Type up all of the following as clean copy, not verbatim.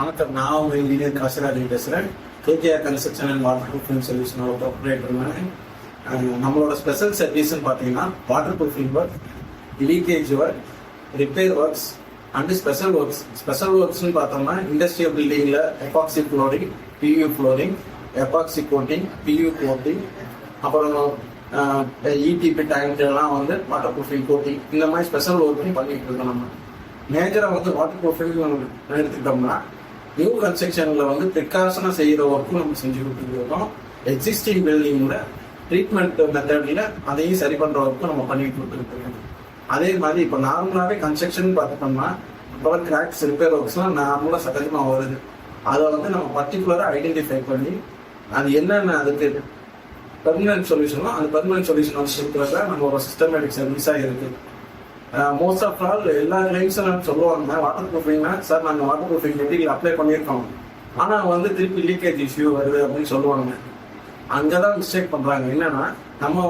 வணக்கம். நான் உங்க இன்ஜினியர் காசிராஜ் பேசுகிறேன். KKR construction and waterproofing சொல்யூஷனோட ஆப்ரேட்டர். நம்மளோட ஸ்பெஷல் சர்வீஸ்ன்னு பார்த்தீங்கன்னா waterproofing work, leakage work, repair works and special works. ஸ்பெஷல் ஒர்க்ஸ்ன்னு பார்த்தோம்னா இண்டஸ்ட்ரியல் பில்டிங்கில் epoxy flooring, PU flooring, epoxy coating, PU coating, அப்புறம் இடிபி டேங்க்லாம் வாட்டர் ப்ரூஃபிங் கோட்டிங், இந்த மாதிரி ஸ்பெஷல் ஒர்க்கும் பண்ணிட்டு இருக்கோம். நம்ம மேஜராக வாட்டர் ப்ரூஃபிங் எடுத்துக்கிட்டோம்னா நியூ கன்ஸ்ட்ரக்ஷனில் ப்ரிகாஷனாக செய்கிற ஒர்க்கும் நம்ம செஞ்சு கொடுத்துருக்கோம். எக்ஸிஸ்டிங் பில்டிங்கில் ட்ரீட்மெண்ட் மெத்தடில் அதையும் சரி பண்ணுற ஒர்க்கும் நம்ம பண்ணிட்டு கொடுத்துருக்கோம். அதே மாதிரி இப்போ நார்மலாகவே கன்ஸ்ட்ரக்ஷன் பார்த்துட்டோம்னா இப்போ கிராக்ஸ் ரிப்பேர் ஒர்க்ஸ்லாம் நார்மலாக சகஜமாக வருது. அதை நம்ம பர்டிகுலராக ஐடென்டிஃபை பண்ணி அது என்னென்ன அதுக்கு பெர்மனன்ட் சொல்யூஷனோ அந்த பெர்மனன்ட் சொல்யூஷன் இருக்கிறத நம்ம ஒரு சிஸ்டமேட்டிக் சர்வீஸாக இருக்குது. மோஸ்ட் ஆஃப் ஆல் எல்லா கிளைண்ட்ஸும் சொல்லுவாங்க வாட்டர் ப்ரூஃபிங்னா சார் நாங்கள் வாட்டர் ப்ரூஃபிங் மெட்டீரியல் அப்ளை பண்ணியிருக்கோம், ஆனால் திருப்பி லீக்கேஜ் இஷ்யூ வருது அப்படின்னு சொல்லுவாங்க. அங்கே தான் மிஸ்டேக் பண்ணுறாங்க. என்னன்னா நம்ம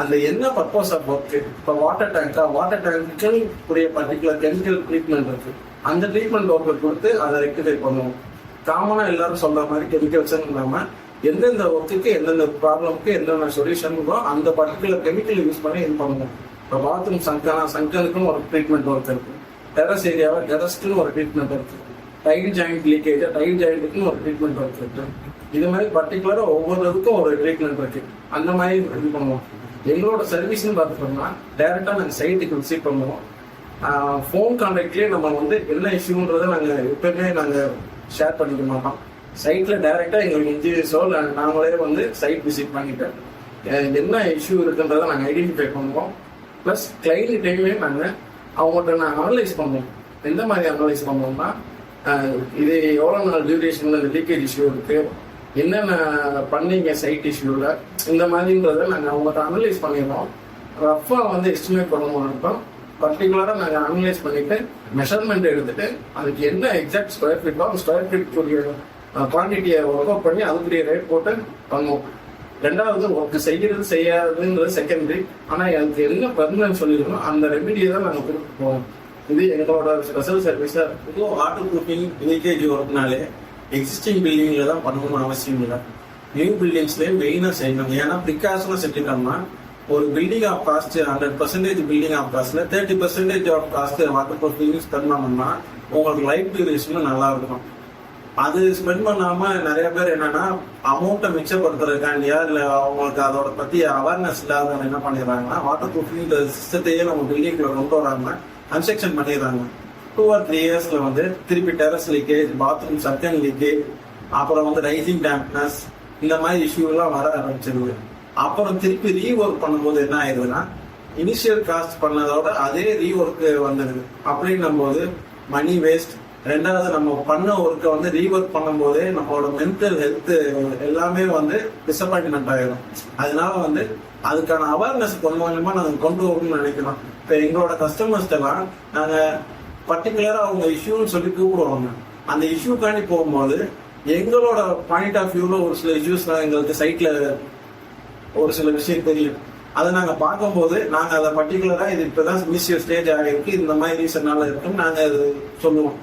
அந்த என்ன பர்பஸ் ஆஃப் ஒர்க்கு, இப்போ வாட்டர் டேங்க்கு உரிய பர்டிகுலர் கெமிக்கல் ட்ரீட்மெண்ட் இருக்கு. அந்த ட்ரீட்மெண்ட் ஒர்க்கை கொடுத்து அதை ரெக்டிஃபை பண்ணுவோம். காமனாக எல்லாரும் சொல்ற மாதிரி கெமிக்கல்ஸ் இல்லாமல் எந்தெந்த ஒர்க்குக்கு எந்தெந்த ப்ராப்ளமுக்கு எந்தெந்த சொல்யூஷனுக்கோ அந்த பர்டிகுலர் கெமிக்கல் யூஸ் பண்ணி இது பண்ணுவோம். இப்போ பாத்ரூம் சங்கனுக்குன்னு ஒரு ட்ரீட்மெண்ட் ஒர்க் இருக்கு, டெரஸ் ஏரியாவை டெரஸ்க்குன்னு ஒரு ட்ரீட்மெண்ட் இருக்கு, டைல் ஜாயிண்ட் லீக்கேஜ் டைல் ஜாயிண்ட்டுக்குன்னு ஒரு ட்ரீட்மெண்ட் ஒர்க் இருக்கு. இது மாதிரி பர்டிகுலராக ஒவ்வொரு இதுக்கும் ஒரு ட்ரீட்மெண்ட் இருக்கு. அந்த மாதிரி இது பண்ணுவோம். எங்களோட சர்வீஸ்ன்னு பார்த்துட்டோம்னா டைரக்டாக நாங்கள் சைட்டுக்கு விசிட் பண்ணுவோம். ஃபோன் கான்டாக்ட்லேயே நம்ம என்ன இஷ்யூன்றதை நாங்கள் எப்பவுமே நாங்கள் ஷேர் பண்ணிக்க மாட்டோம். சைட்டில் டைரெக்டாக எங்களுக்கு இன்ஜினியர்ஸோ நாங்களே சைட் விசிட் பண்ணிட்டு என்ன இஷ்யூ இருக்குன்றதை நாங்கள் ஐடென்டிஃபை பண்ணுவோம். ப்ளஸ் கிளைண்ட்டையுமே நாங்கள் அவங்கள்ட்ட நாங்கள் அனலைஸ் பண்ணுவோம். எந்த மாதிரி அனலைஸ் பண்ணுவோம்னா இது எவ்வளோ நாள் டியூரேஷனில் இந்த லீக்கேஜ் இஷ்யூ இருக்குது, என்னென்ன பண்ணீங்க சைட் இஷ்யூவில், இந்த மாதிரின்றதை நாங்கள் அவங்கள்ட்ட அனலைஸ் பண்ணிடுவோம். ரஃபாக எஸ்டிமேட் பண்ணுவோம். பர்டிகுலராக நாங்கள் அனலைஸ் பண்ணிவிட்டு மெஷர்மெண்ட் எடுத்துகிட்டு அதுக்கு என்ன எக்ஸாக்ட் ஸ்கொயர் ஃபீட்டோ அந்த ஸ்கொயர் ஃபீட்டுக்குரிய குவான்டிட்டியை ஒர்க் அவுட் பண்ணி அதுக்குரிய ரேட் போட்டு பண்ணுவோம். ரெண்டாவது ஒர்க்கு செய்கிறது செய்யாதுன்றது செகண்டரி. ஆனால் அதுக்கு என்ன பெர்மனன்ட் சொல்லியிருக்கோம் அந்த ரெமிடியை தான் நாங்கள் கொடுத்து போவோம். இது எங்களோட ஸ்பெஷல் சர்வீஸாக இருக்கும். வாட்டர் ப்ரூஃபிங் லீக்கேஜ் ஒர்க்னாலே எக்ஸிஸ்டிங் பில்டிங்கில் தான் பண்ணணும்னு அவசியம் இல்லை, நியூ பில்டிங்ஸ்லேயே மெயினாக செய்யணும். ஏன்னா ப்ரிகாஷனாக செஞ்சுட்டோம்னா ஒரு building of cost 100% building of காஸ்ட்ல 30% of cost waterproofing spend பண்ணோம்னா உங்களுக்கு லைஃப் டியூரேஷன் நல்லா இருக்கும். அது ஸ்பெண்ட் பண்ணாம நிறைய பேர் என்னன்னா அமௌண்ட்டை மிச்சப்படுத்துறதுக்காண்டியா இல்லை அவங்களுக்கு அதோட பத்தி அவேர்னஸ் இல்லாதவங்க என்ன பண்ணிடுறாங்கன்னா வாட்டர் ப்ரூஃபிங் சிஸ்டத்தையே நம்ம பில்டிங்ல கொண்டு வராம கன்ஸ்ட்ரக்ஷன் பண்ணிடுறாங்க. 2 or 3 இயர்ஸ்ல திருப்பி டெரஸ் லீக்கேஜ், பாத்ரூம் சர்க்கன் லீக்கேஜ், அப்புறம் ரைசிங் டேம்ப்னஸ், இந்த மாதிரி இஷ்யூ எல்லாம் வர ஆரம்பிச்சிருது. அப்புறம் திருப்பி ரீஒர்க் பண்ணும்போது என்ன ஆயிடுதுன்னா இனிஷியல் காஸ்ட் பண்ணதோட அதே ரீஒர்க் வந்துடுது. அப்படின்னும் போது மணி வேஸ்ட். ரெண்டாவது நம்ம பண்ண ஒர்க்கை ரீஒர்க் பண்ணும்போதே நம்மளோட மென்டல் ஹெல்த் எல்லாமே டிசப்பாயின்மெண்ட் ஆயிடும். அதனால அதுக்கான அவேர்னஸ் கொஞ்சம் கொஞ்சமா நாங்கள் கொண்டு வரணும்னு நினைக்கிறோம். இப்போ எங்களோட கஸ்டமர்ஸ்ட் எல்லாம் நாங்கள் பர்டிகுலரா அவங்க இஷ்யூன்னு சொல்லி கூப்பிடுவாங்க. அந்த இஷ்யூக்காண்டி போகும்போது எங்களோட பாயிண்ட் ஆஃப் வியூல ஒரு சில இஷ்யூஸ்லாம் எங்களுக்கு சைட்ல ஒரு சில விஷயம் தெரியும். அதை நாங்கள் பார்க்கும்போது நாங்கள் அதை பர்டிகுலரா இது இப்போதான் இனிஷியல் ஸ்டேஜ் ஆகிருக்கு, இந்த மாதிரி ரீசன்னால இருக்குன்னு நாங்கள் அது சொல்லுவோம்.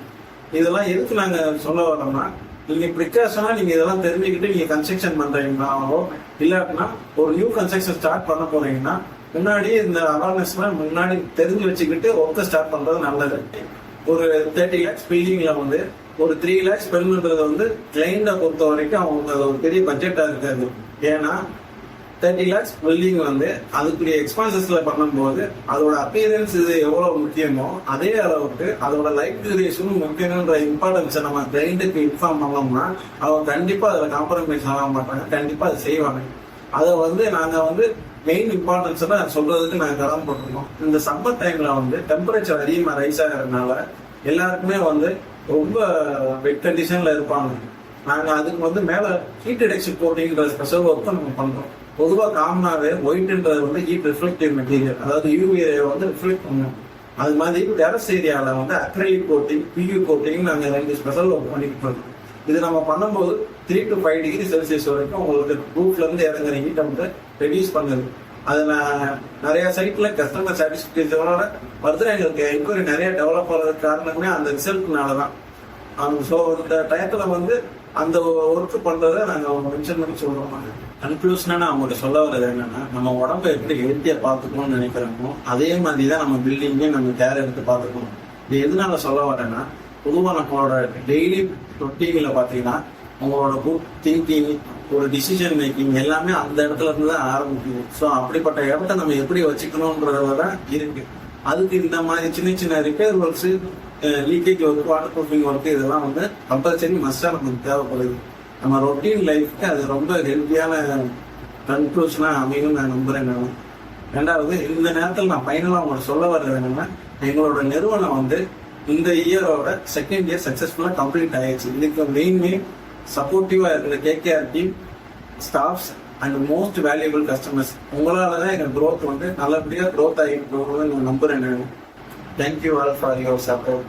இதெல்லாம் எதுக்கு நாங்கள் சொல்ல வரோம்னா நீங்கள் ப்ரிகாஷனாக நீங்கள் இதெல்லாம் தெரிஞ்சுக்கிட்டு நீங்கள் கன்ஸ்ட்ரக்ஷன் பண்ணுறீங்கன்னாவோ இல்லாட்டினா ஒரு நியூ கன்ஸ்ட்ரக்ஷன் ஸ்டார்ட் பண்ண போறீங்கன்னா முன்னாடி இந்த அவேர்னஸ்லாம் முன்னாடி தெரிஞ்சு வச்சுக்கிட்டு ஒர்க்கை ஸ்டார்ட் பண்ணுறது நல்லது. ஒரு 30 lakhs பில்டிங்கில் ஒரு 3 lakhs ஸ்பெண்ட் பண்ணுறது கிளைண்டை பொறுத்த வரைக்கும் அவங்களுக்கு அது ஒரு பெரிய பட்ஜெட்டாக இருக்காது. ஏன்னா 30 lakhs பில்டிங் அதுக்குரிய எக்ஸ்பென்சஸ்ல பண்ணும்போது அதோட அப்பியரன்ஸ் இது எவ்வளவு முக்கியமோ அதே அளவுக்கு அதோட லைஃப் டியூரேஷனும் முக்கியன்ற இம்பார்ட்டன்ஸை நம்ம கிளைண்ட்டுக்கு இன்ஃபார்ம் பண்ணோம்னா அவங்க கண்டிப்பா அதில் காம்ப்ரமைஸ் ஆக மாட்டாங்க, கண்டிப்பா அதை செய்வாங்க. அதை நாங்கள் மெயின் இம்பார்ட்டன்ஸ் தான் சொல்றதுக்கு நாங்கள் கடமைப்பட்டிருக்கோம். இந்த சம்மர் டைம்ல டெம்பரேச்சர் அதிகமாக ரைஸ் ஆகிறதுனால எல்லாருக்குமே ரொம்ப வெட் கண்டிஷன்ல இருப்பாங்க. நாங்கள் அதுக்கு மேலே ஹீட் ரிடக்ஷன் கோட்டிங்கிற ஸ்பெஷல் ஒர்க் நம்ம பண்றோம். பொதுவாக காமனாகவே ஒயிட்ன்றது ஹீட் ரிஃப்ளெக்டிவ் மெட்டீரியல், அதாவது யூவியை ரிஃப்ளெக்ட் பண்ணும். அது மாதிரி டெரஸ் ஏரியாவில் அக்ரைலிக் கோட்டிங், பியூ கோட்டிங் நாங்கள் 2 ஸ்பெஷல் ஒர்க் பண்ணிட்டு இருக்கோம். இது நம்ம பண்ணும்போது 3 to 5 degree Celsius வரைக்கும் உங்களுக்கு ரூஃப்ல இருந்து இறங்குற ஹீட்டை ரெடியூஸ் பண்ணுது. அது நான் நிறைய சைட்ல கஸ்டமர் சாட்டிஸ்ஃபேக்ஷனோட வருது. எங்களுக்கு என்கொயரி நிறைய டெவலப் ஆகிறதுக்கு காரணமே அந்த ரிசல்ட்னால தான். ஸோ இந்த டயத்தில் வந்து அந்த ஒர்க் பண்ணுறதை நாங்கள் மென்ஷன் பண்ணி சொல்கிறோம். கன்க்ளூஷனாக நான் அவங்கள்ட்ட சொல்ல வர்றது என்னன்னா, நம்ம உடம்பை எப்படி ஹெல்த்தியாக பார்த்துக்கணும்னு நினைக்கிறோமோ அதே மாதிரி தான் நம்ம பில்டிங்கே நம்ம கேர் எடுத்து பார்த்துக்கணும். இது எதனால சொல்ல வரேன்னா, பொதுவாக நம்மளோட டெய்லி ரொட்டீனில் பார்த்தீங்கன்னா உங்களோட குட் திங்கிங், ஒரு டிசிஷன் மேக்கிங் எல்லாமே அந்த இடத்துல இருந்து தான் ஆரம்பிக்குது. ஸோ அப்படிப்பட்ட இடத்த நம்ம எப்படி வச்சுக்கணுன்றத தான் இருக்கு. அதுக்கு இந்த மாதிரி சின்ன சின்ன repair works, leakage work, water proofing work இதெல்லாம் வந்து கம்பல்சரி மஸ்டாக நமக்கு தேவைப்படுது. நம்ம ரொட்டீன் லைஃப்க்கு அது ரொம்ப ஹெல்த்தியான கன்க்ளூஷனாக அமையும் நான் நம்புறேன். நான் ரெண்டாவது, இந்த நேரத்தில் நான் ஃபைனலாக உங்களுக்கு சொல்ல வர்றது என்னன்னா, எங்களோட நிறுவனம் வந்து இந்த இயரோட செகண்ட் இயர் சக்ஸஸ்ஃபுல்லாக கம்ப்ளீட் ஆயிடுச்சு. இதுக்கு மெயின்லி சப்போர்ட்டிவாக இருக்கிற KKR team, staffs and most valuable customers, உங்களால தான் எங்கள் க்ரோத் வந்து நல்லபடியாக க்ரோத் ஆகிட்டு போகணும்னு நான் நம்புறேன். Thank you all for your support.